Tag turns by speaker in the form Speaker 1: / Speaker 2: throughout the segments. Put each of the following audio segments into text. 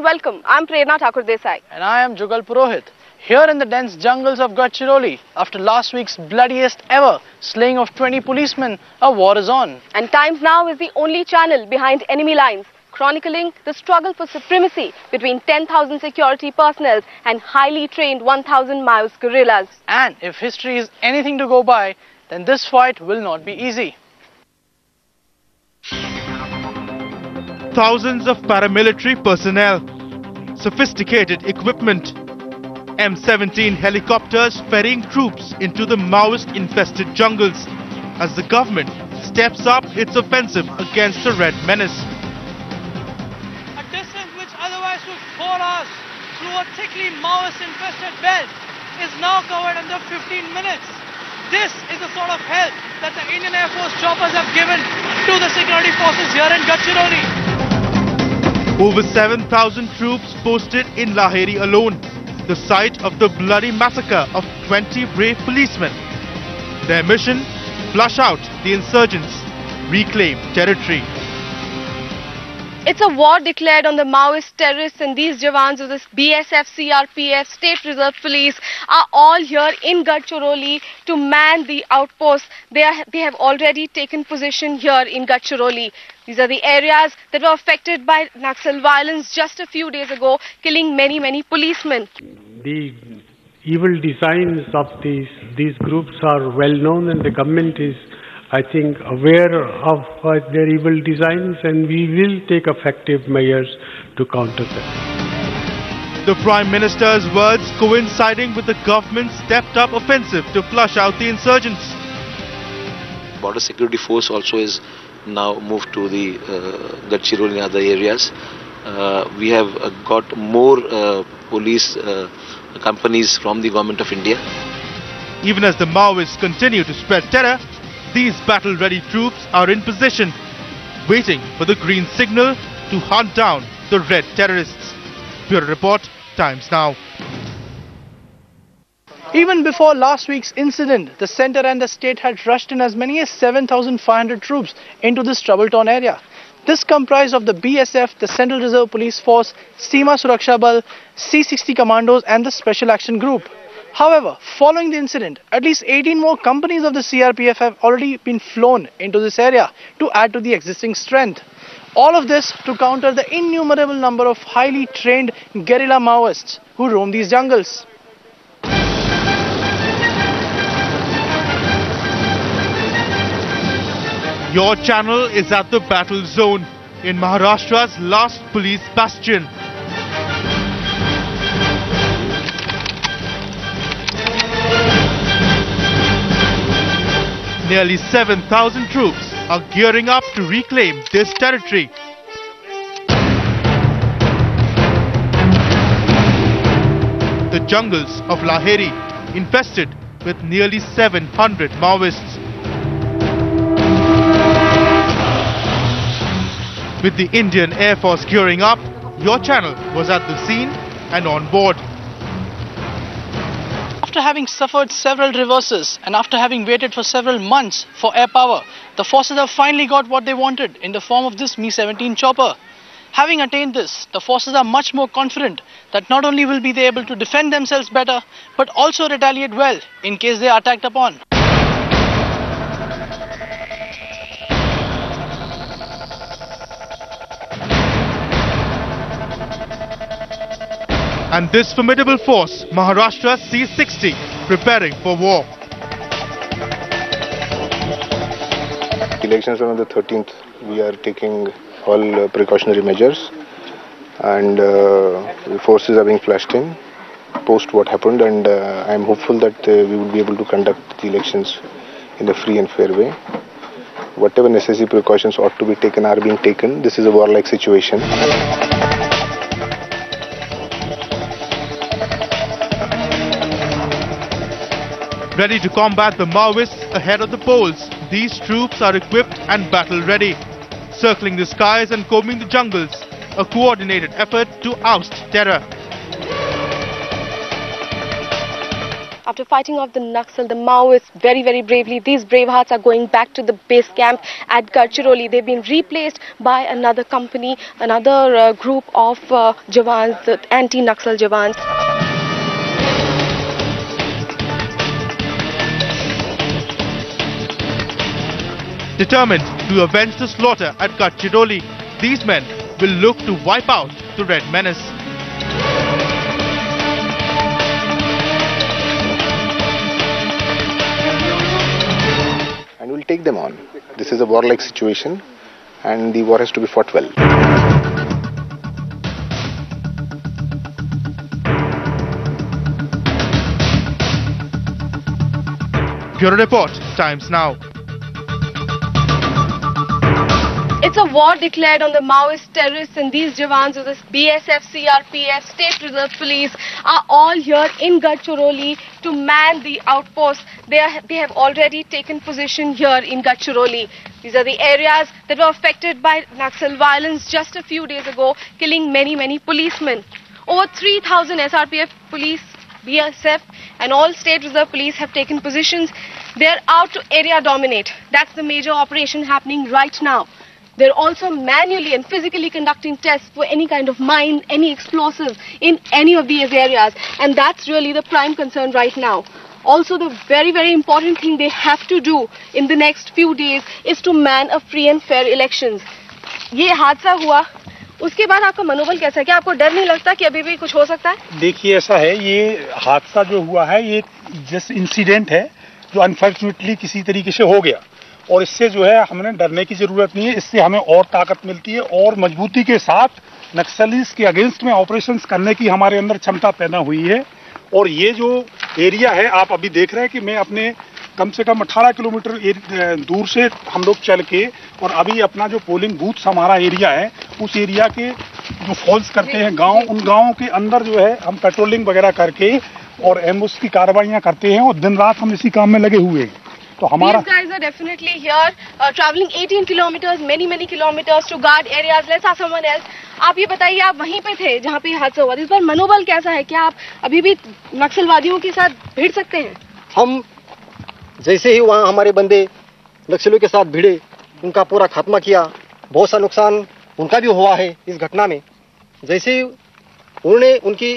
Speaker 1: welcome. I'm Prerna Thakur Desai.
Speaker 2: And I am Jugal Purohit. Here in the dense jungles of Gadchiroli, after last week's bloodiest ever slaying of 20 policemen, a war is on.
Speaker 1: And Times Now is the only channel behind enemy lines, chronicling the struggle for supremacy between 10,000 security personnel and highly trained 1,000 Maoist guerrillas.
Speaker 2: And if history is anything to go by, then this fight will not be easy.
Speaker 3: Thousands of paramilitary personnel, sophisticated equipment, M17 helicopters ferrying troops into the Maoist-infested jungles as the government steps up its offensive against the Red Menace.
Speaker 4: A distance which otherwise took 4 hours through a thickly Maoist-infested belt is now covered under 15 minutes. This is the sort of help that the Indian Air Force choppers have given to the security forces here in Gadchiroli.
Speaker 3: Over 7,000 troops posted in Laheri alone, the site of the bloody massacre of 20 brave policemen. Their mission? Flush out the insurgents, reclaim territory.
Speaker 1: It's a war declared on the Maoist terrorists, and these Jawans of the BSF, CRPF, State Reserve Police are all here in Gadchiroli to man the outposts. They have already taken position here in Gadchiroli. These are the areas that were affected by Naxal violence just a few days ago, killing many policemen.
Speaker 5: The evil designs of these groups are well known, and the government is, I think, aware of their evil designs, and we will take effective measures to counter them.
Speaker 3: The Prime Minister's words coinciding with the government's stepped-up offensive to flush out the insurgents.
Speaker 6: Border Security Force also is now moved to the Gadchiroli and other areas. We have got more police companies from the Government of India.
Speaker 3: Even as the Maoists continue to spread terror, these battle-ready troops are in position, waiting for the green signal to hunt down the red terrorists. Bureau Report, Times Now.
Speaker 2: Even before last week's incident, the centre and the state had rushed in as many as 7,500 troops into this trouble-torn area. This comprised of the BSF, the Central Reserve Police Force, Seema Suraksha Bal, C-60 Commandos and the Special Action Group. However, following the incident, at least 18 more companies of the CRPF have already been flown into this area to add to the existing strength. All of this to counter the innumerable number of highly trained guerrilla Maoists who roam these jungles.
Speaker 3: Your channel is at the battle zone in Maharashtra's last police bastion. Nearly 7,000 troops are gearing up to reclaim this territory. The jungles of Laheri infested with nearly 700 Maoists. With the Indian Air Force gearing up, your channel was at the scene and on board.
Speaker 2: After having suffered several reverses and after having waited for several months for air power, the forces have finally got what they wanted in the form of this Mi-17 chopper. Having attained this, the forces are much more confident that not only will be they able to defend themselves better, but also retaliate well in case they are attacked upon.
Speaker 3: And this formidable force, Maharashtra C-60, preparing for war.
Speaker 7: Elections are on the 13th. We are taking all precautionary measures, and the forces are being flushed in post what happened, and I am hopeful that we will be able to conduct the elections in a free and fair way. Whatever necessary precautions ought to be taken are being taken. This is a warlike situation.
Speaker 3: Ready to combat the Maoists ahead of the polls, these troops are equipped and battle-ready, circling the skies and combing the jungles, a coordinated effort to oust terror.
Speaker 1: After fighting off the Naxal, the Maoists very, very bravely, these brave hearts are going back to the base camp at Gadchiroli. They've been replaced by another company, another group of Jawans, the anti-Naxal Jawans.
Speaker 3: Determined to avenge the slaughter at Gadchiroli, these men will look to wipe out the Red Menace.
Speaker 7: And we'll take them on. This is a warlike situation and the war has to be fought well.
Speaker 3: Bureau Report, Times Now.
Speaker 1: It's a war declared on the Maoist terrorists, and these Jawans of the BSF, CRPF, State Reserve Police are all here in Gadchiroli to man the outposts. They have already taken position here in Gadchiroli. These are the areas that were affected by Naxal violence just a few days ago, killing many policemen. Over 3,000 SRPF police, BSF and all State Reserve Police have taken positions. They're out to area dominate. That's the major operation happening right now. They're also manually and physically conducting tests for any kind of mine, any explosives in any of these areas. And that's really the prime concern right now. Also, the very, very important thing they have to do in the next few days is to man a free and fair elections. ये हादसा हुआ, उसके बाद आपका मनोबल कैसा है? क्या आपको डर नहीं लगता कि अभी भी कुछ हो सकता है?
Speaker 8: देखिए ऐसा है, ये हादसा जो हुआ है ये जस्ट इंसिडेंट है जो अनफॉर्चुनेटली किसी तरीके से हो गया और इससे जो है हमें डरने की जरूरत नहीं है। इससे हमें और ताकत मिलती है और मजबूती के साथ नक्सलीस के अगेंस्ट में ऑपरेशंस करने की हमारे अंदर क्षमता पैदा हुई है। और ये जो एरिया है आप अभी देख रहे हैं कि मैं अपने कम से कम 18 किलोमीटर दूर से हम लोग चल के और अभी अपना जो पोलिंग बूथ हमारा एरिया है उस एरिया के जो फॉल्स करते हैं गांव, उन गांवों के अंदर जो है हम पेट्रोलिंग वगैरह करके और एम्बुश की कार्रवाइयां करते हैं और दिन रात हम इसी काम में लगे हुए हैं। तो हमारा
Speaker 1: These guys are definitely here, traveling 18 kilometers, many kilometers to guard areas. Let's ask someone else. आप ये बताइए, आप वहीं पे थे जहाँ पे हादसा हुआ, इस बार मनोबल कैसा है? क्या आप अभी भी नक्सलवादियों के साथ भिड़ सकते हैं?
Speaker 9: हम जैसे ही वहाँ हमारे बंदे नक्सलियों के साथ भिड़े, उनका पूरा खात्मा किया, बहुत सा नुकसान उनका भी हुआ है इस घटना में। जैसे ही उन्होंने उनकी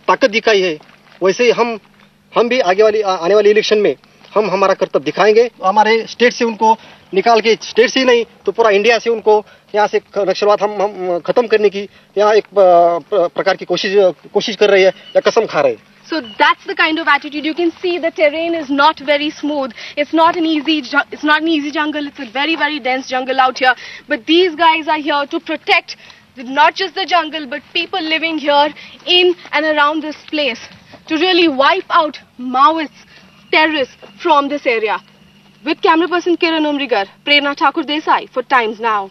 Speaker 9: ताकत दिखाई है वैसे ही हम भी आने वाले इलेक्शन में हम हमारा कर्तव्य दिखाएंगे। हमारे स्टेट से उनको निकाल के, स्टेट से ही नहीं तो पूरा इंडिया से उनको यहाँ से नक्सलवाद हम खत्म करने की यहाँ एक प्रकार की कोशिश कर रही है या कसम खा रहे हैं।
Speaker 1: So that's the kind of attitude. You can see the terrain is not very smooth. It's not an easy jungle. It's a very dense jungle out here. But these guys are here to protect not just the jungle but people living here in and around this place, to really wipe out Maoists, terrorists from this area. With camera person Kiran Umrigar, Prerna Thakur Desai for Times Now.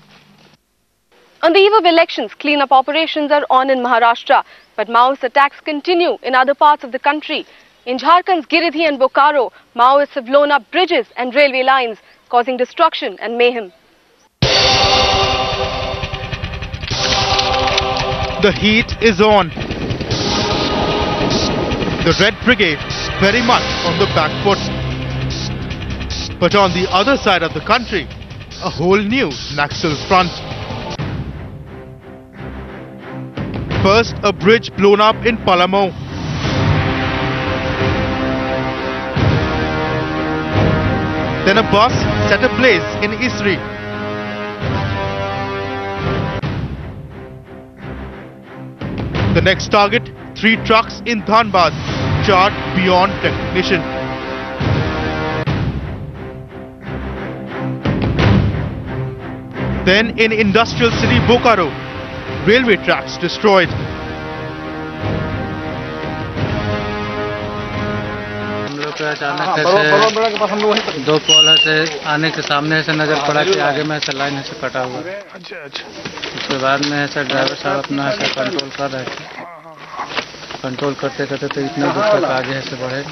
Speaker 1: On the eve of elections, clean-up operations are on in Maharashtra, but Maoist attacks continue in other parts of the country. In Jharkhand's Guerillas and Bokaro, Maoists have blown up bridges and railway lines, causing destruction and mayhem.
Speaker 3: The heat is on. The Red Brigade very much on the back foot. But on the other side of the country, a whole new Naxal front. First, a bridge blown up in Palamo. Then a bus set ablaze in Isri. The next target, 3 trucks in Dhanbad, charred beyond recognition. Then in industrial city Bokaro, railway tracks destroyed.
Speaker 10: हम लोग को अचानक ऐसे 2 पोल से आने के सामने से नजर पड़ा कि आगे में ऐसे लाइन से कटा हुआ। उसके बाद में ऐसे ड्राइवर साहब अपना ऐसे कंट्रोल कर रहे थे। कंट्रोल करते करते तो इतने दूर तक आगे ऐसे बढ़े।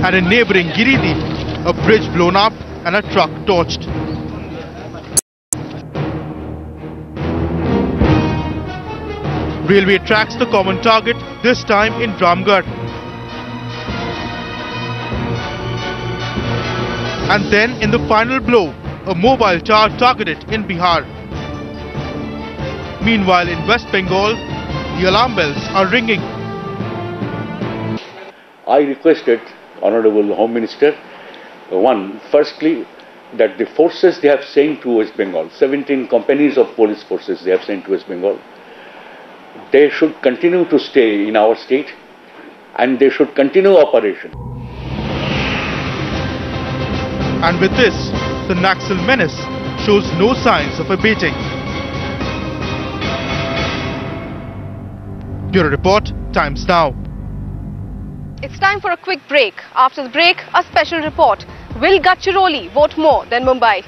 Speaker 3: At a neighboring Guerillas, a bridge blown up and a truck torched. Railway tracks the common target, this time in Ramgarh. And then in the final blow, a mobile tower targeted in Bihar. Meanwhile in West Bengal, the alarm bells are ringing.
Speaker 11: I requested Honorable Home Minister, firstly, that the forces they have sent to West Bengal, 17 companies of police forces they have sent to West Bengal, they should continue to stay in our state and they should continue operation.
Speaker 3: And with this, the Naxal menace shows no signs of abating. Bureau Report, Times Now.
Speaker 1: It's time for a quick break. After the break, a special report. Will Gadchiroli vote more than Mumbai?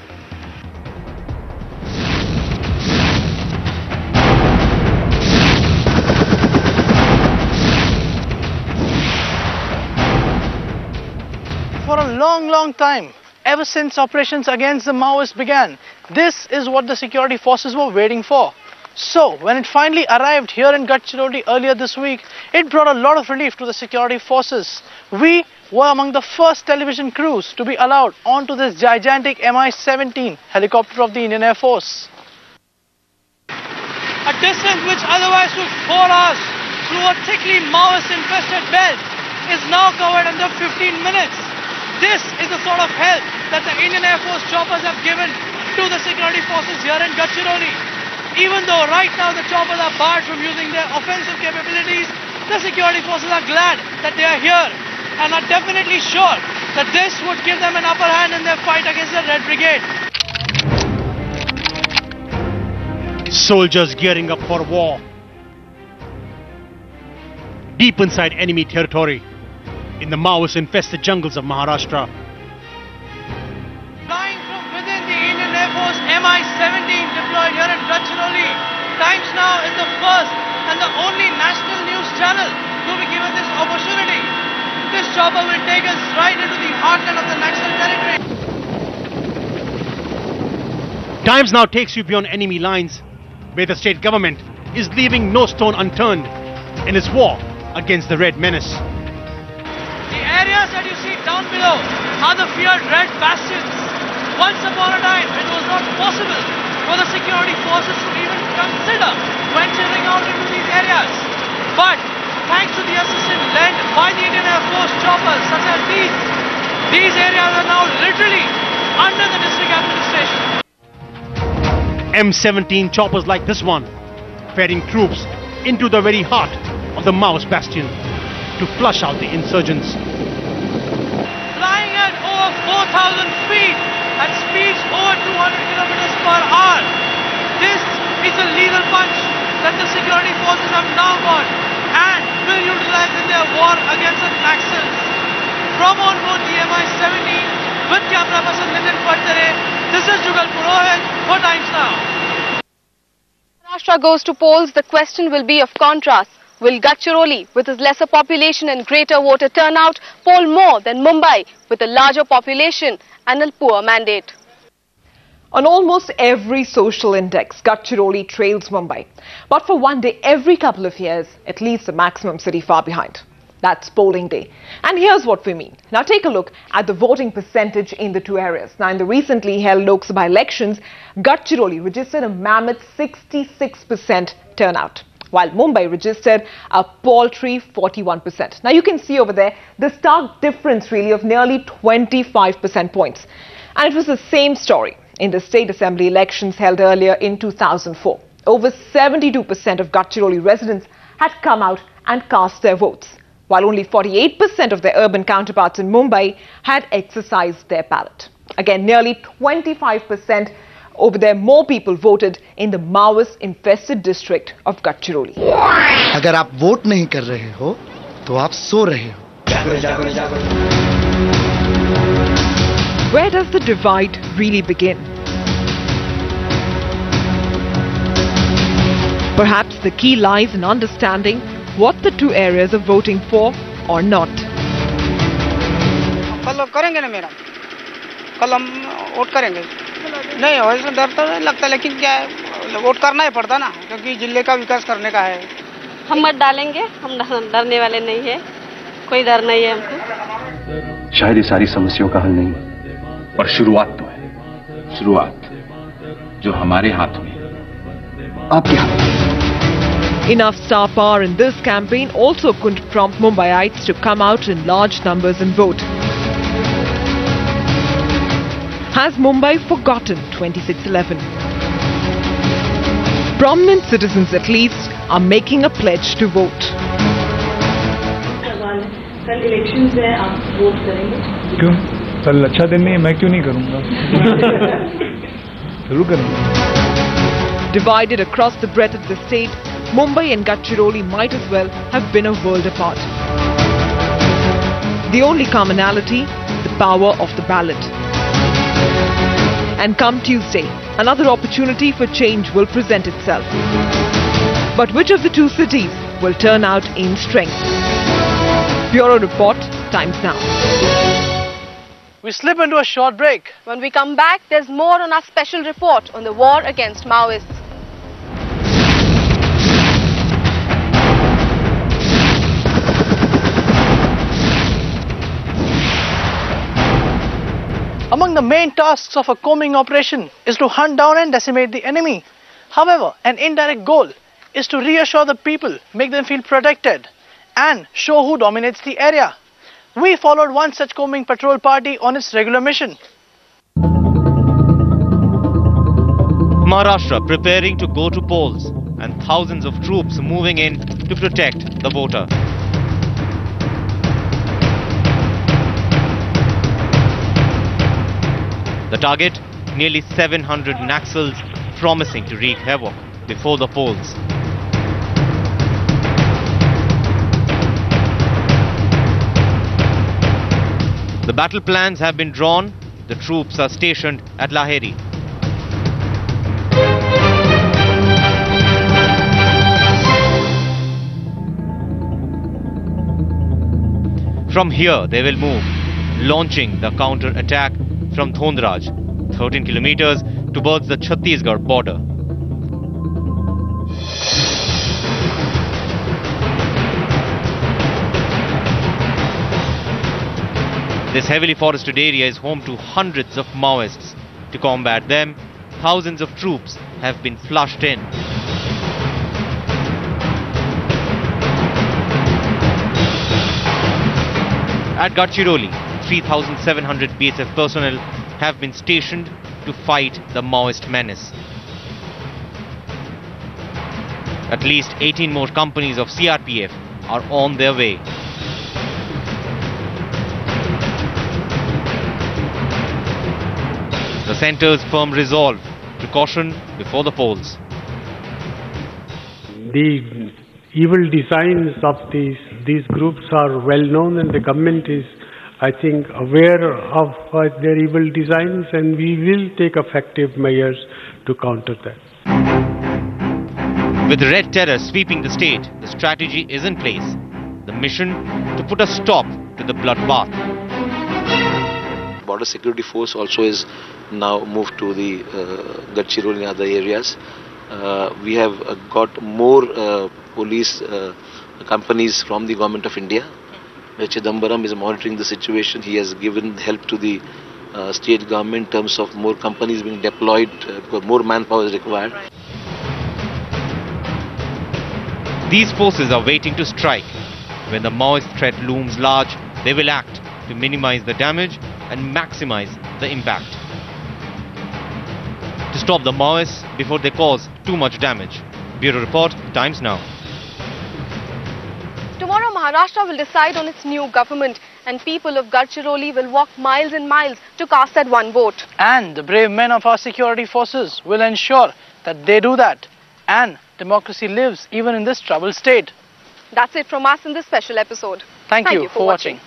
Speaker 2: For a long time, ever since operations against the Maoists began, this is what the security forces were waiting for. So, when it finally arrived here in Gadchiroli earlier this week, it brought a lot of relief to the security forces. We were among the first television crews to be allowed onto this gigantic Mi-17 helicopter of the Indian Air Force.
Speaker 4: A distance which otherwise took 4 hours through a thickly Maoist-infested belt is now covered under 15 minutes. This is the sort of help that the Indian Air Force choppers have given to the security forces here in Gadchiroli. Even though right now the choppers are barred from using their offensive capabilities, the security forces are glad that they are here and are definitely sure that this would give them an upper hand in their fight against the Red Brigade.
Speaker 12: Soldiers gearing up for war. Deep inside enemy territory, in the Maoist-infested jungles of Maharashtra.
Speaker 4: Flying from within the Indian Air Force Mi-17 deployed here in Gadchiroli, Times Now is the first and the only national news channel to be given this opportunity. This chopper will take us right into the heartland of the Naxal territory.
Speaker 12: Times Now takes you beyond enemy lines, where the state government is leaving no stone unturned in its war against the Red menace.
Speaker 4: The areas that you see down below are the feared Red bastions. Once upon a time, it was not possible for the security forces to even consider venturing out into these areas. But thanks to the assistance lent by the Indian Air Force choppers such as these areas are now literally under the district administration.
Speaker 12: M17 choppers like this one, ferrying troops into the very heart of the Maoist bastion to flush out the insurgents.
Speaker 4: Flying at over 4,000 feet at speeds over 200 kilometers per hour. This is a lethal punch that the security forces have now got and will utilize in their war against the Naxals. From on board the Mi-17 with camera person Nitin Pattere, this is Jugal R Purohit for Times Now.
Speaker 1: Maharashtra goes to polls, the question will be of contrast. Will Gadchiroli, with its lesser population and greater voter turnout, poll more than Mumbai, with a larger population and a poor mandate?
Speaker 13: On almost every social index, Gadchiroli trails Mumbai. But for one day every couple of years, it leaves the maximum city far behind. That's polling day. And here's what we mean. Now take a look at the voting percentage in the two areas. Now in the recently held Lok Sabha elections, Gadchiroli registered a mammoth 66% turnout, while Mumbai registered a paltry 41%. Now you can see over there the stark difference really of nearly 25% points. And it was the same story in the state assembly elections held earlier in 2004. Over 72% of Gadchiroli residents had come out and cast their votes, while only 48% of their urban counterparts in Mumbai had exercised their ballot. Again, nearly 25% over there more people voted in the Maoist-infested district of Gadchiroli.
Speaker 14: अगर आप vote नहीं कर रहे हो, तो आप सो रहे हो.
Speaker 13: Where does the divide really begin? Perhaps the key lies in understanding what the two areas are voting for or not.
Speaker 15: कल करेंगे ना मैडम, कल हम वोट करेंगे. नहीं हो इसमें डर तो नहीं लगता, लेकिन क्या है, वोट करना ही पड़ता ना, क्योंकि जिले का विकास करने का है.
Speaker 16: हम मत डालेंगे, हम डरने वाले नहीं है, कोई डर नहीं है हमको।
Speaker 17: शायद ये सारी समस्याओं का हल नहीं, पर शुरुआत तो है, शुरुआत जो हमारे हाथ में, आपके हाथ में।
Speaker 13: Enough star power in this campaign also couldn't prompt Mumbaiites to come out in large numbers and vote. Has Mumbai forgotten 26/11? Prominent citizens at least are making a pledge to vote.
Speaker 18: कल elections है, आप vote करेंगे?
Speaker 19: क्यों? कल अच्छा दिन नहीं है, मैं क्यों नहीं करूंगा? जरूर करूंगा।
Speaker 13: Divided across the breadth of the state, Mumbai and Gadchiroli might as well have been a world apart. The only commonality, the power of the ballot. And come Tuesday, another opportunity for change will present itself. But which of the two cities will turn out in strength? Bureau Report, Times Now.
Speaker 2: We slip into a short break.
Speaker 1: When we come back, there's more on our special report on the war against Maoists.
Speaker 2: Among the main tasks of a combing operation is to hunt down and decimate the enemy. However, an indirect goal is to reassure the people, make them feel protected, and show who dominates the area. We followed one such combing patrol party on its regular mission.
Speaker 3: Maharashtra preparing to go to polls and thousands of troops moving in to protect the voter. The target, nearly 700 Naxals promising to wreak havoc before the polls. The battle plans have been drawn. The troops are stationed at Laheri. From here, they will move, launching the counter-attack from Thondraj, 13 kilometers towards the Chhattisgarh border. This heavily forested area is home to hundreds of Maoists. To combat them, thousands of troops have been flushed in. At Gadchiroli, 3,700 BSF personnel have been stationed to fight the Maoist menace. At least 18 more companies of CRPF are on their way. The centre's firm resolve to caution before the polls.
Speaker 5: The evil designs of these groups are well known, and the government is, I think, aware of their evil designs, and we will take effective measures to counter that.
Speaker 3: With red terror sweeping the state, the strategy is in place. The mission to put a stop to the bloodbath.
Speaker 6: Border security force also is now moved to the Gadchiroli and other areas. We have got more police companies from the Government of India. Chidambaram is monitoring the situation. He has given help to the state government in terms of more companies being deployed, because more manpower is required.
Speaker 3: These forces are waiting to strike. When the Maoist threat looms large, they will act to minimize the damage and maximize the impact. To stop the Maoists before they cause too much damage. Bureau Report, Times Now.
Speaker 1: Tomorrow, Maharashtra will decide on its new government, and people of Gadchiroli will walk miles and miles to cast that one vote.
Speaker 2: And the brave men of our security forces will ensure that they do that. And democracy lives even in this troubled state.
Speaker 1: That's it from us in this special episode.
Speaker 2: Thank you for watching.